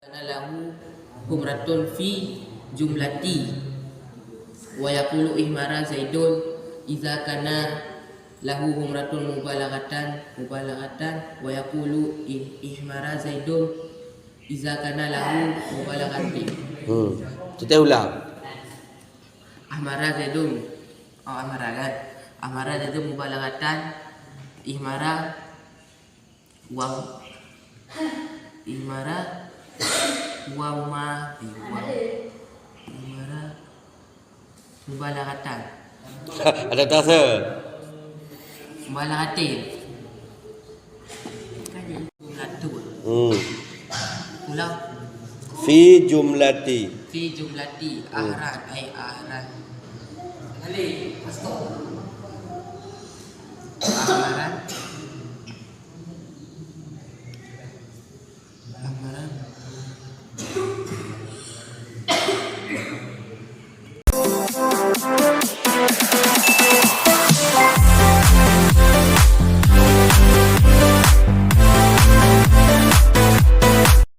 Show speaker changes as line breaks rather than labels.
Kana lahu humratun fi jumlati wa yaqulu ihmara zaidun idza kana lahu humratun mubalaghatan wa yaqulu ihmara zaidun idza kana lahu mubalaghati.
Kita ulang.
Ahmara zaidun ahmara kan, ahmara zaidun mubalaghatan, ihmara wa ihmara ihmara mubalaghatan.
Ada terasa?
Mubalaghatin. Kan jumlatu. Ulang.
Fi jumlati.
Fi jumlati ahran ay ahran. Ali, pastor. Ahran. Ahran.